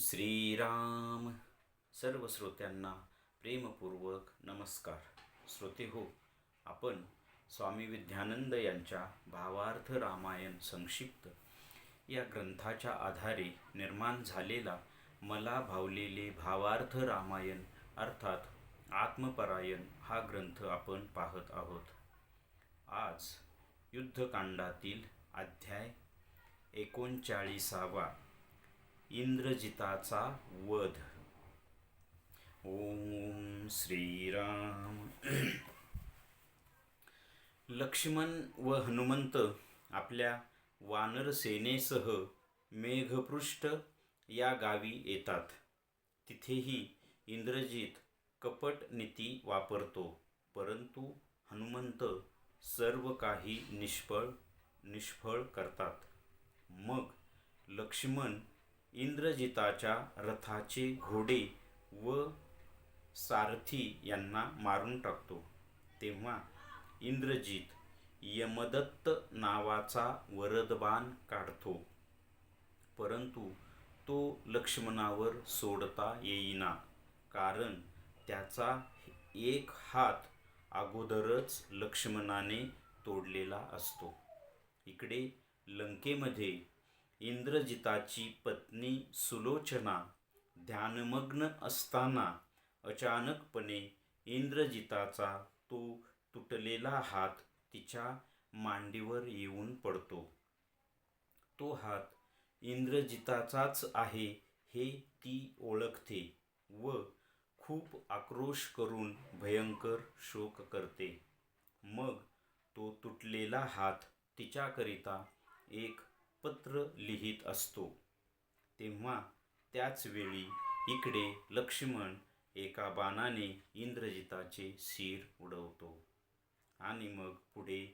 श्रीराम. सर्व श्रोत्यांना प्रेमपूर्वक नमस्कार. श्रोते हो, आपण स्वामी विद्यानंद यांच्या भावार्थ रामायण संक्षिप्त या ग्रंथाच्या आधारे निर्माण झालेला मला भावलेले भावार्थ रामायण अर्थात आत्मपरायण हा ग्रंथ आपण पाहत आहोत. आज युद्धकांडातील अध्याय 39 इंद्रजिताचा वध. ओम श्रीराम. लक्ष्मण व हनुमंत आपल्या वानरसेनेसह मेघपृष्ठ या गावी येतात. तिथेही इंद्रजित कपट नीती वापरतो, परंतु हनुमंत सर्व काही निष्फळ करतात. मग लक्ष्मण इंद्रजिताच्या रथाचे घोडे व सारथी यांना मारून टाकतो. तेव्हा इंद्रजित यमदत्त नावाचा वरदबाण काढतो, परंतु तो लक्ष्मणावर सोडता येईना, कारण त्याचा एक हात अगोदरच लक्ष्मणाने तोडलेला असतो. इकडे लंकेमध्ये इंद्रजिताची पत्नी सुलोचना ध्यानमग्न असताना अचानकपणे इंद्रजिताचा तो तुटलेला हात तिच्या मांडीवर येऊन पडतो. तो हात इंद्रजिताचाच आहे हे ती ओळखते व खूप आक्रोश करून भयंकर शोक करते. मग तो तुटलेला हात तिच्याकरिता एक पत्र लिहित असतो. तेव्हा त्याच वेळी इकडे लक्ष्मण एका बाणाने इंद्रजिताचे शिर उडवतो आणि मग पुढे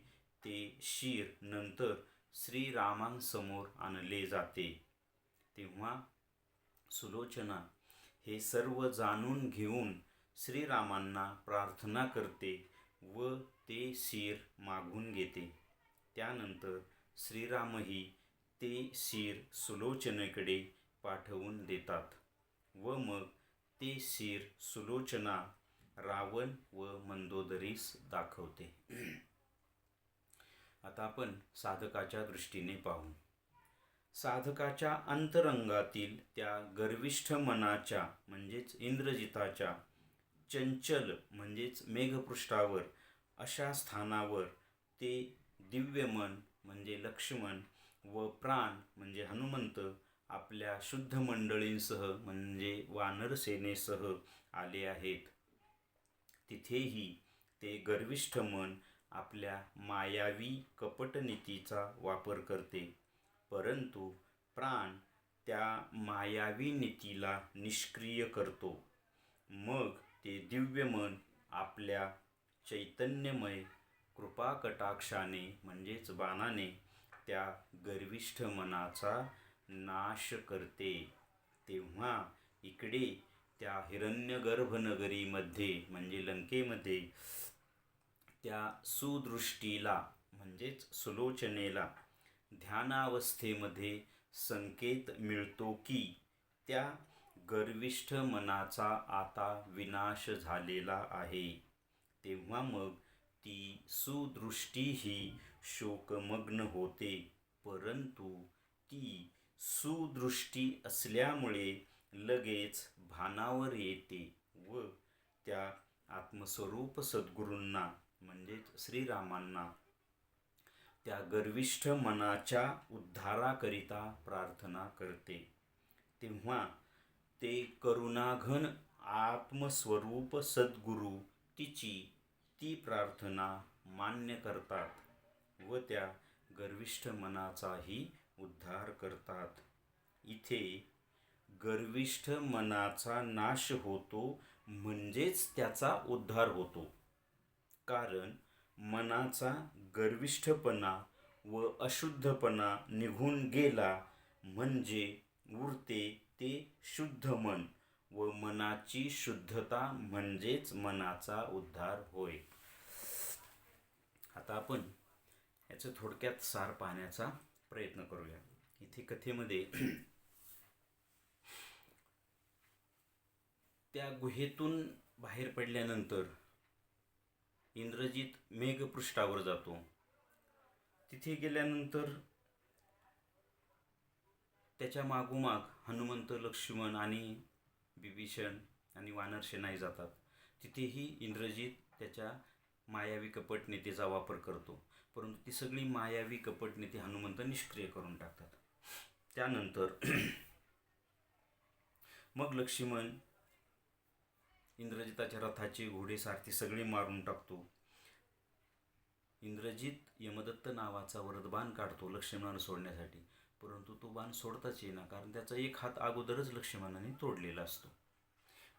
ते शिर नंतर श्रीरामांसमोर आणले जाते. तेव्हा सुलोचना हे सर्व जाणून घेऊन श्रीरामांना प्रार्थना करते व ते शिर मागून घेते. त्यानंतर श्रीरामही ते शिर सुलोचनेकडे पाठवून देतात व मग ते शिर सुलोचना रावण व मंदोदरीस दाखवते. आता आपण साधकाच्या दृष्टीने पाहू. साधकाच्या अंतरंगातील त्या गर्विष्ठ मनाच्या म्हणजेच इंद्रजिताच्या चंचल म्हणजेच मेघपृष्ठावर अशा स्थानावर ते दिव्य मन म्हणजे लक्ष्मण व प्राण म्हणजे हनुमंत आपल्या शुद्ध मंडळींसह म्हणजे वानरसेनेसह आले आहेत. तिथेही ते गर्विष्ठ मन आपल्या मायावी कपटनीतीचा वापर करते, परंतु प्राण त्या मायावी नीतीला निष्क्रिय करतो. मग ते दिव्य मन आपल्या चैतन्यमय कृपाकटाक्षाने म्हणजेच बाणाने त्या गर्विष्ठ मनाचा नाश करते. तेव्हा इकडे त्या हिरण्यगर्भ नगरीमध्ये म्हणजे लंकेमध्ये त्या सुदृष्टीला म्हणजेच सुलोचनेला ध्यानावस्थेमध्ये संकेत मिळतो की त्या गर्विष्ठ मनाचा आता विनाश झालेला आहे. तेव्हा मग ती सुदृष्टीही शोकमग्न होते, परंतु ती सुदृष्टी असल्यामुळे लगेच भानावर येते व त्या आत्मस्वरूप सद्गुरूंना म्हणजेच श्रीरामांना त्या गर्विष्ठ मनाच्या उद्धाराकरिता प्रार्थना करते. तेव्हा ते करुणाघन आत्मस्वरूप सद्गुरू तिची ती प्रार्थना मान्य करतात व त्या गर्विष्ठ मनाचाही उद्धार करतात. इथे गर्विष्ठ मनाचा नाश होतो म्हणजेच त्याचा उद्धार होतो, कारण मनाचा गर्विष्ठपणा व अशुद्धपणा निघून गेला म्हणजे उरते ते शुद्ध मन व मनाची शुद्धता म्हणजेच मनाचा उद्धार होय. आता आपण याचं थोडक्यात सार पाहण्याचा प्रयत्न करूया. इथे कथेमध्ये त्या गुहेतून बाहेर पडल्यानंतर इंद्रजित मेघपृष्ठावर जातो. तिथे गेल्यानंतर त्याच्या मागोमाग हनुमंत, लक्ष्मण आणि विभीषण आणि वानरसेनाही जातात. तिथेही इंद्रजित त्याच्या मायावी कपटनीतीचा वापर करतो, परंतु ती सगळी मायावी कपटनीती हनुमंत निष्क्रिय करून टाकतात. त्यानंतर मग लक्ष्मण इंद्रजिताच्या रथाचे घोडेसारथी सगळे मारून टाकतो. इंद्रजित यमदत्त नावाचा वरदबाण काढतो लक्ष्मणाला सोडण्यासाठी, परंतु तो बाण सोडताच येईना, कारण त्याचा एक हात अगोदरच लक्ष्मणाने तोडलेला असतो.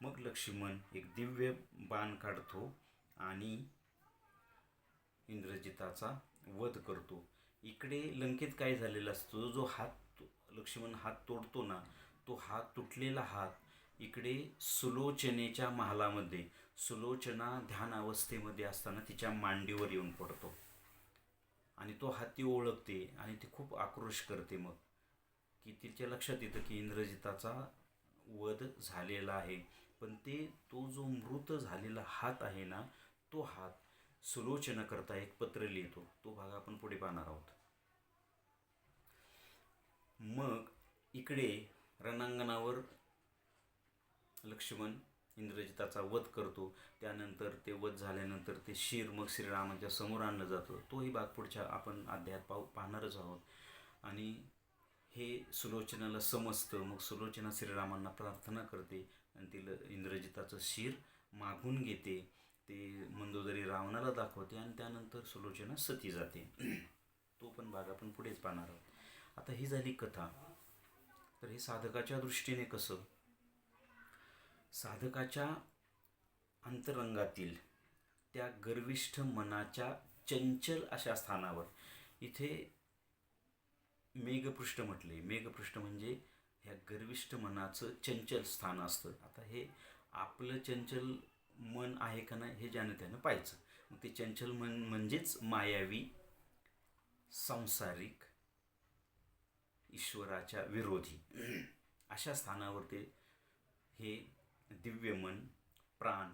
मग लक्ष्मण एक दिव्य बाण काढतो आणि इंद्रजिताचा वध करतो. इकडे लंकेत काय झालेला असतो, जो हात लक्ष्मण हात तोडतो ना, तो हात तुटलेला हात इकडे सुलोचनेच्या महालामध्ये, सुलोचना ध्यान अवस्थेमध्ये असताना तिच्या मांडीवर येऊन पडतो आणि तो हात ती ओळखते आणि ती खूप आक्रोश करते. मग की तिच्या लक्षात येतं की इंद्रजिताचा वध झालेला आहे, पण तो जो मृत झालेला हात आहे ना, तो हात सुलोचना करता एक पत्र लिहितो. तो भाग आपण पुढे पाहणार आहोत. मग इकडे रणांगणावर लक्ष्मण इंद्रजिताचा वध करतो. त्यानंतर ते वध झाल्यानंतर ते शिर मग श्रीरामांच्या समोर आणलं जातं. तोही भाग पुढच्या आपण अध्यायात पाहणारच आहोत. आणि हे सुलोचनाला समजतं. मग सुलोचना श्रीरामांना प्रार्थना करते आणि तिला इंद्रजिताचं शिर मागून घेते. ते मंदोदरी रावणाला दाखवते आणि त्यानंतर सुलोचना सती जाते. तो पण भाग आपण पुढेच पाहणार आहोत. आता ही झाली कथा. तर हे साधकाच्या दृष्टीने कसं, साधकाच्या अंतरंगातील त्या गर्विष्ठ मनाच्या चंचल अशा स्थानावर इथे मेघपृष्ठ म्हटले. मेघपृष्ठ म्हणजे ह्या गर्विष्ठ मनाचं चंचल स्थान असतं. आता हे आपलं चंचल मन आहे का नाही हे ज्यानं त्यानं पाहायचं. मग ते चंचल मन म्हणजेच मायावी, सांसारिक, ईश्वराच्या विरोधी अशा स्थानावर ते हे दिव्य मन, प्राण,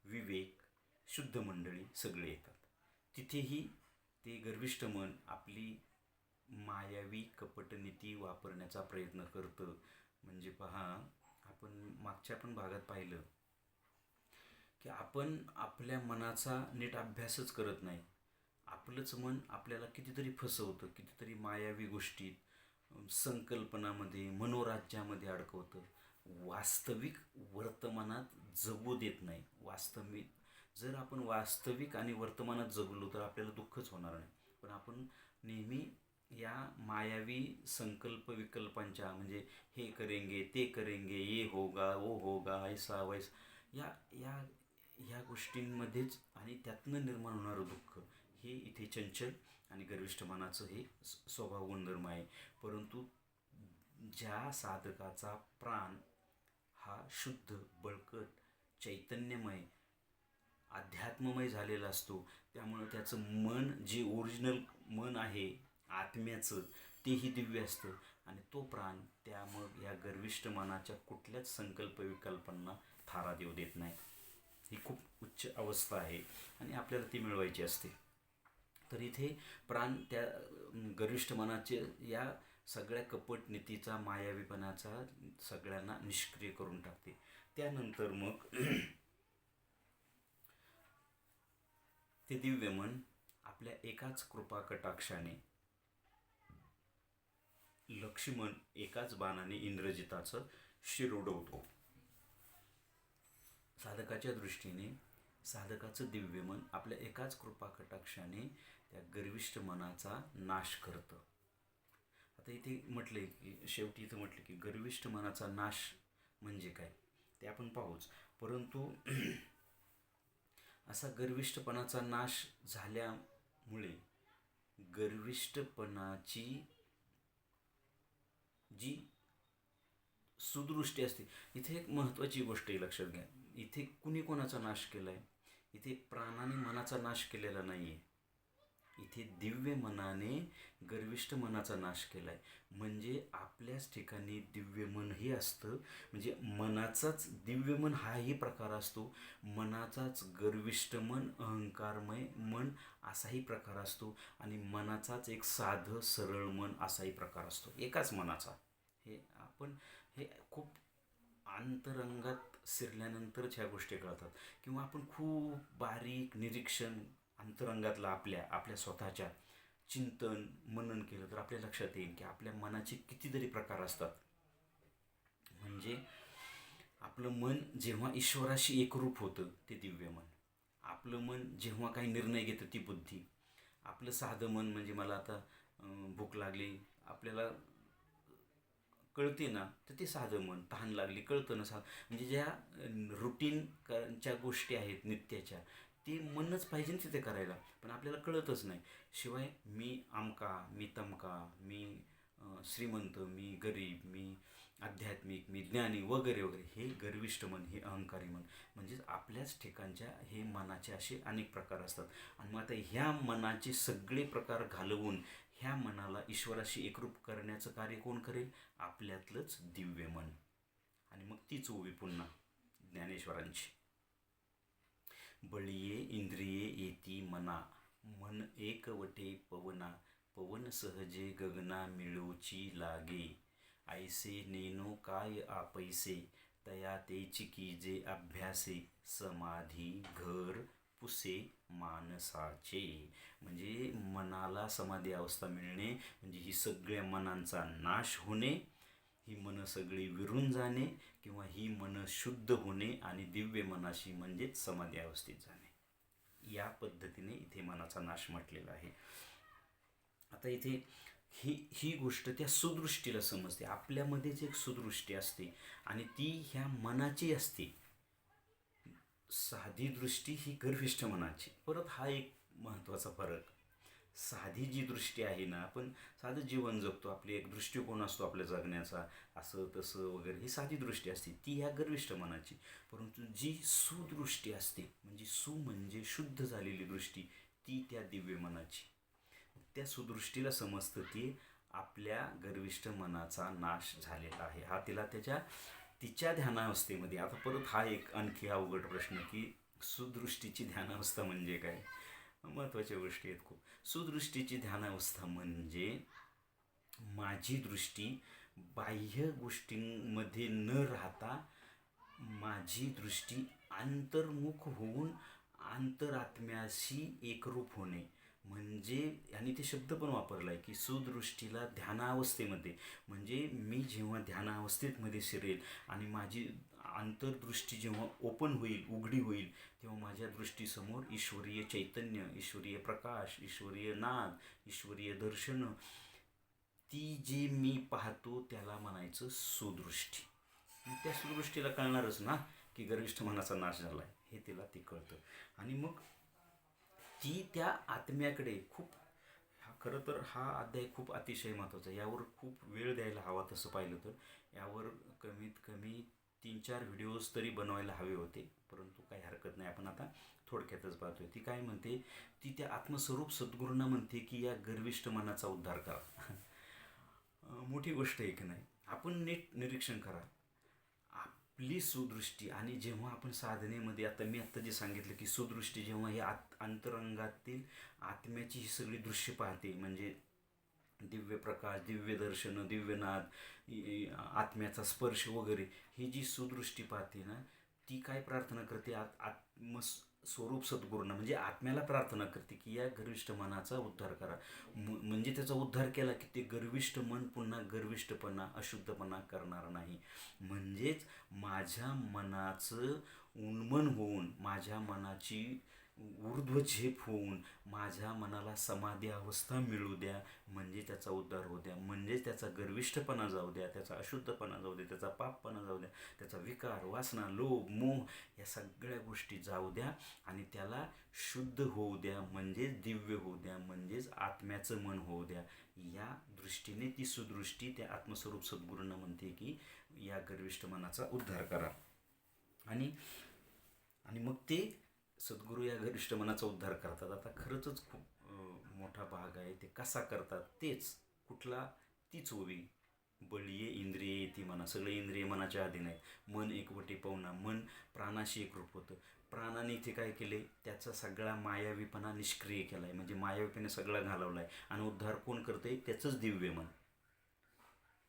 विवेक, शुद्ध मंडळी सगळे येतात. तिथेही ते गर्विष्ठ मन आपली मायावी कपटनीती वापरण्याचा प्रयत्न करतं. म्हणजे पहा, आपण मागच्या पण भागात पाहिलं की आपण आपल्या मनाचा नीट अभ्यासच करत नाही. आपलंच मन आपल्याला कितीतरी फसवतं, कितीतरी मायावी गोष्टीत, संकल्पनामध्ये, मनोराज्यामध्ये अडकवतं. वास्तविक वर्तमानात जगू देत नाही. जर आपण वास्तविक आणि वर्तमानात जगलो तर आपल्याला दुःखच होणार नाही. पण आपण नेहमी या मायावी संकल्प विकल्पांच्या, म्हणजे हे करेंगे, ते करेंगे, ये होगा, वो होगा, ऐसा वैसा, या गोष्टींमध्येच आणि त्यातनं निर्माण होणारं दुःख, हे इथे चंचल आणि गर्विष्ठ मनाचं हे स्वभाव गुणधर्म आहे. परंतु ज्या साधकाचा प्राण हा शुद्ध, बळकट, चैतन्यमय, अध्यात्ममय झालेला असतो, त्यामुळं त्याचं मन, जे ओरिजिनल मन आहे आत्म्याचं, तेही दिव्य असतं आणि तो प्राण त्या मग या गर्विष्ठ मनाच्या कुठल्याच संकल्प विकल्पांना थारा देऊ देत नाही. ही खूप उच्च अवस्था आहे आणि आपल्याला ती मिळवायची असते. तर इथे प्राण त्या गर्विष्ठ मनाचे या सगळ्या कपट नीतीचा, मायावीपणाचा सगळ्यांना निष्क्रिय करून टाकते. त्यानंतर मग ते दिव्य मन आपल्या एकाच कृपा कटाक्षाने, लक्ष्मण एकाच बाणाने इंद्रजिताचं शिर उडवतो. साधकाच्या दृष्टीने साधकाचं दिव्य मन आपल्या एकाच कृपा कटाक्षाने त्या गर्विष्ठ मनाचा नाश करतं. आता इथे म्हटले की शेवटी इथं म्हटलं की गर्विष्ठ मनाचा नाश म्हणजे काय ते आपण पाहूच. परंतु असा गर्विष्ठपणाचा नाश झाल्यामुळे गर्विष्ठपणाची जी सुदृष्टी असते, इथे एक महत्त्वाची गोष्ट लक्षात घ्या. इथे कुणी कोणाचा नाश केला आहे? इथे प्राणाने मनाचा नाश केलेला नाही आहे. इथे दिव्य मनाने गर्विष्ठ मनाचा नाश केलाय. म्हणजे आपल्याच ठिकाणी दिव्य मनही असतं. म्हणजे मनाचाच दिव्य मन हाही प्रकार असतो, मनाचाच गर्विष्ठ मन, अहंकारमय मन असाही प्रकार असतो, आणि मनाचाच एक साधं सरळ मन असाही प्रकार असतो एकाच मनाचा. हे आपण हे खूप अंतरंगात शिरल्यानंतरच ह्या गोष्टी कळतात, किंवा आपण खूप बारीक निरीक्षण अंतरंगातलं आपल्या आपल्या स्वतःच्या चिंतन मनन केलं तर आपल्या लक्षात येईल की आपल्या मनाचे कितीतरी प्रकार असतात. म्हणजे आपलं मन जेव्हा ईश्वराशी एकरूप होतं ते दिव्य मन, आपलं मन जेव्हा काही निर्णय घेतं ती बुद्धी, आपलं साधं मन म्हणजे मला आता भूक लागली आपल्याला कळते ना, तर ते साधं मन, तहान लागली कळतं ना, म्हणजे ज्या रुटीनच्या गोष्टी आहेत नित्याच्या, ते मनच पाहिजे ना तिथे करायला, पण आपल्याला कळतच नाही. शिवाय मी आमका, मी तमका, मी श्रीमंत, मी गरीब, मी आध्यात्मिक, मी ज्ञानी वगैरे वगैरे, हे गर्विष्ठ मन, हे अहंकारी मन. म्हणजेच आपल्याच ठिकाणच्या हे मनाचे असे अनेक प्रकार असतात. आणि मग आता ह्या मनाचे सगळे प्रकार घालवून ह्या मनाला ईश्वराशी एकरूप करण्याचं कार्य कोण करेल? आपल्यातलंच दिव्य मन. आणि मग तीच ओवी पुन्हा ज्ञानेश्वरांची, बळिये इंद्रिये येती मना, मन एकवटे पवना, पवन सहजे गगना मिळूची लागे, ऐसे नेनो काय आपैसे, तया तेची कीजे अभ्यासे, समाधी घर पुसे मानसाचे. म्हणजे मनाला समाधी अवस्था मिळणे म्हणजे ही सगळ्या मनांचा नाश होणे, ही मनं सगळी विरून जाणे, किंवा ही मनं शुद्ध होणे आणि दिव्य मनाशी म्हणजेच समाधी अवस्थेत जाणे. या पद्धतीने इथे मनाचा नाश म्हटलेला आहे. आता इथे ही गोष्ट त्या सुदृष्टीला समजते. आपल्यामध्येच एक सुदृष्टी असते आणि ती ह्या मनाची असते. साधी दृष्टी ही गर्विष्ठ मनाची. परत हा एक महत्त्वाचा फरक, साधी जी दृष्टी आहे ना, आपण साधं जीवन जगतो, आपली एक दृष्टिकोन असतो आपल्या जगण्याचा, असं तसं वगैरे, ही साधी दृष्टी असते, ती ह्या गर्विष्ठ मनाची. परंतु जी सुदृष्टी असते, म्हणजे म्हणजे शुद्ध झालेली दृष्टी, ती त्या दिव्य मनाची. त्या सुदृष्टीला समजतं की आपल्या गर्विष्ठ मनाचा नाश झालेला आहे. हा तिला तिच्या ध्यानावस्थेमध्ये. आता परत हा एक आणखी अवघड प्रश्न की सुदृष्टीची ध्यानावस्था म्हणजे काय? महत्त्वाच्या गोष्टी आहेत खूप. सुदृष्टीची ध्यानावस्था म्हणजे माझी दृष्टी बाह्य गोष्टींमध्ये न राहता माझी दृष्टी अंतर्मुख होऊन अंतरात्म्याशी एकरूप होणे. म्हणजे आणि ते शब्द पण वापरला आहे की सुदृष्टीला ध्यानावस्थेमध्ये, म्हणजे मी जेव्हा ध्यानावस्थेमध्ये शिरेल आणि माझी अंतर्दृष्टी जेव्हा ओपन होईल, उघडी होईल, तेव्हा माझ्या दृष्टीसमोर ईश्वरीय चैतन्य, ईश्वरीय प्रकाश, ईश्वरीय नाद, ईश्वरीय दर्शन, ती जे मी पाहतो त्याला म्हणायचं सुदृष्टी. त्या सुदृष्टीला कळणारच ना की गर्विष्ठ मनाचा नाश झाला आहे, हे तिला ते कळतं. आणि मग ती त्या आत्म्याकडे खूप, खरं तर हा अध्याय खूप अतिशय महत्त्वाचा आहे. यावर खूप वेळ द्यायला हवा तसं पाहिलं तर. यावर कमीत कमी 3-4 व्हिडिओज तरी बनवायला हवे होते, परंतु काही हरकत नाही, आपण आता थोडक्यातच पाहतोय. ती काय म्हणते, ती त्या आत्मस्वरूप सद्गुरूंना म्हणते की या गर्विष्ठ मनाचा उद्धार करा. मोठी गोष्ट आहे की नाही? आपण नीट निरीक्षण करा आपली सुदृष्टी. आणि जेव्हा आपण साधनेमध्ये, आता मी आत्ता जे सांगितलं की सुदृष्टी जेव्हा ही अंतरंगातील आत्म्याची ही सगळी दृश्य पाहते, म्हणजे दिव्य प्रकाश, दिव्य दर्शन, दिव्यनाद, आत्म्याचा स्पर्श वगैरे, ही जी सुदृष्टी पाहते ना, ती काय प्रार्थना करते? स्वरूप सद्गुरूंना म्हणजे आत्म्याला प्रार्थना करते की या गर्विष्ठ मनाचा उद्धार करा. म्हणजे त्याचा उद्धार केला की ते गर्विष्ठ मन पुन्हा गर्विष्ठपणा, अशुद्धपणा करणार नाही. म्हणजेच माझ्या मनाचं उन्मन होऊन, माझ्या मनाची ऊर्ध्वझेप होऊन माझ्या मनाला समाधी अवस्था मिळू द्या, म्हणजे त्याचा उद्धार होऊ द्या, म्हणजेच त्याचा गर्विष्ठपणा जाऊ द्या, त्याचा अशुद्धपणा जाऊ द्या, त्याचा पापपणा जाऊ द्या, त्याचा विकार, वासना, लोभ, मोह या सगळ्या गोष्टी जाऊ द्या आणि त्याला शुद्ध होऊ द्या, म्हणजेच दिव्य होऊ द्या, म्हणजेच आत्म्याचं मन होऊ द्या. या दृष्टीने ती सुदृष्टी त्या आत्मस्वरूप सद्गुरूंना म्हणते की या गर्विष्ठ मनाचा उद्धार करा. आणि मग ते सद्गुरू या गर्विष्ठ मनाचा उद्धार करतात. आता खरंच खूप मोठा भाग आहे. ते कसा करतात तेच कुठला तीच ओवी. बळीये इंद्रिये ती म्हणा, सगळे इंद्रिय मनाच्या अधीन आहेत. मन एकवटी पाहुणा, मन प्राणाशी एकरूप होतं. प्राणाने इथे काय केले, त्याचा सगळा मायावीपणा निष्क्रिय केला आहे, म्हणजे मायावीपणे सगळा घालवला आहे. आणि उद्धार कोण करते, त्याचंच दिव्य मन,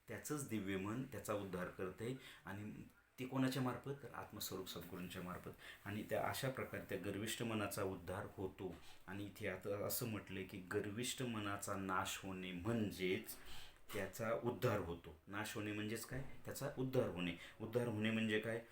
त्याचंच दिव्य मन त्याचा उद्धार करते. आणि ते कोणाच्या मार्फत, तर आत्मस्वरूप सद्गुरूंच्या मार्फत. आणि त्या अशा प्रकारे त्या गर्विष्ठ मनाचा उद्धार होतो. आणि इथे आता असं म्हटलं की गर्विष्ठ मनाचा नाश होणे म्हणजेच त्याचा उद्धार होतो. नाश होणे म्हणजेच काय, त्याचा उद्धार होणे. उद्धार होणे म्हणजे काय,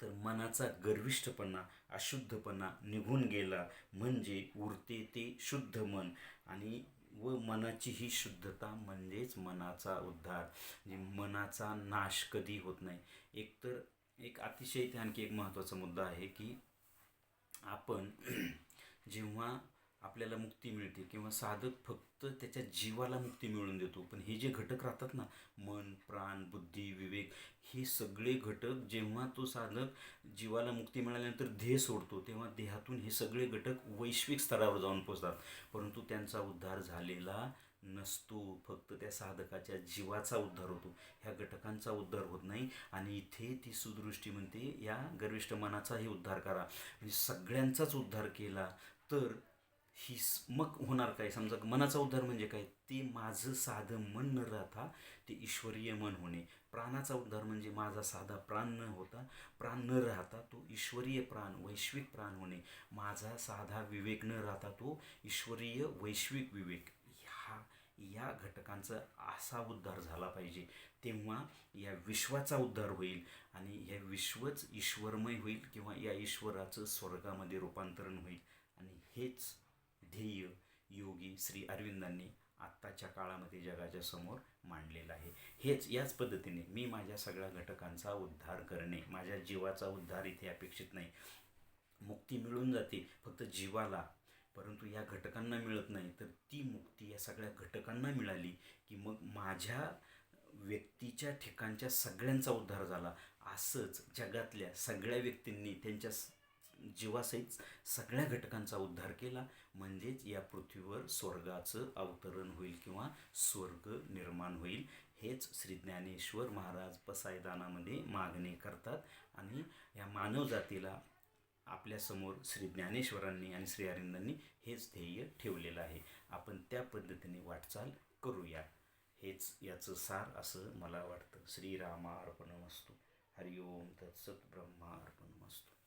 तर मनाचा गर्विष्ठपणा, अशुद्धपणा निघून गेला म्हणजे उरते ते शुद्ध मन. आणि व मनाची ही शुद्धता म्हणजेच मनाचा उद्धार. म्हणजे मनाचा नाश कधी होत नाही. एकतर एक अतिशय इथे आणखी एक महत्त्वाचा मुद्दा आहे की आपण जेव्हा आपल्याला मुक्ती मिळते किंवा साधक फक्त त्याच्या जीवाला मुक्ती मिळवून देतो, पण हे जे घटक राहतात ना, मन, प्राण, बुद्धी, विवेक, हे सगळे घटक जेव्हा तो साधक जीवाला मुक्ती मिळाल्यानंतर ध्येय सोडतो, तेव्हा देहातून हे सगळे घटक वैश्विक स्तरावर जाऊन पोचतात. परंतु त्यांचा उद्धार झालेला नसतो. फक्त त्या साधकाच्या जीवाचा उद्धार होतो, ह्या घटकांचा उद्धार होत नाही. आणि इथे ती सुदृष्टी म्हणते या गर्विष्ठ मनाचाही उद्धार करा. म्हणजे सगळ्यांचाच उद्धार केला तर ही मग होणार काय, समजा मनाचा उद्धार म्हणजे काय, ते माझं साधं मन न राहता ते ईश्वरीय मन होणे. प्राणाचा उद्धार म्हणजे माझा साधा प्राण न होता, प्राण न राहता तो ईश्वरीय प्राण, वैश्विक प्राण होणे. माझा साधा विवेक न राहता तो ईश्वरीय वैश्विक विवेक. या घटकांचा असा उद्धार झाला पाहिजे, तेव्हा या विश्वाचा उद्धार होईल. आणि हे विश्वच ईश्वरमय होईल किंवा या ईश्वराचं स्वर्गामध्ये रूपांतरण होईल. आणि हेच ध्येय योगी श्री अरविंदांनी आत्ताच्या काळामध्ये जगाच्या समोर मांडलेलं आहे. याच पद्धतीने मी माझ्या सगळ्या घटकांचा उद्धार करणे, माझ्या जीवाचा उद्धार इथे अपेक्षित नाही. मुक्ती मिळून जाते फक्त जीवाला, परंतु या घटकांना मिळत नाही. तर ती मुक्ती या सगळ्या घटकांना मिळाली की मग माझ्या व्यक्तीच्या ठिकाणच्या सगळ्यांचा उद्धार झाला. असंच जगातल्या सगळ्या व्यक्तींनी त्यांच्या जीवासहित सगळ्या घटकांचा उद्धार केला म्हणजेच या पृथ्वीवर स्वर्गाचं अवतरण होईल किंवा स्वर्ग निर्माण होईल. हेच श्री ज्ञानेश्वर महाराज पसायदानामध्ये मागणी करतात. आणि या मानव जातीला आपल्यासमोर श्री ज्ञानेश्वरांनी आणि श्री अरविंदांनी हेच ध्येय ठेवलेलं आहे. आपण त्या पद्धतीने वाटचाल करूया, हेच याचं सार असं मला वाटतं. श्रीरामार्पणमस्तु. हरिओम तत्सत. ब्रह्मार्पणमस्तु.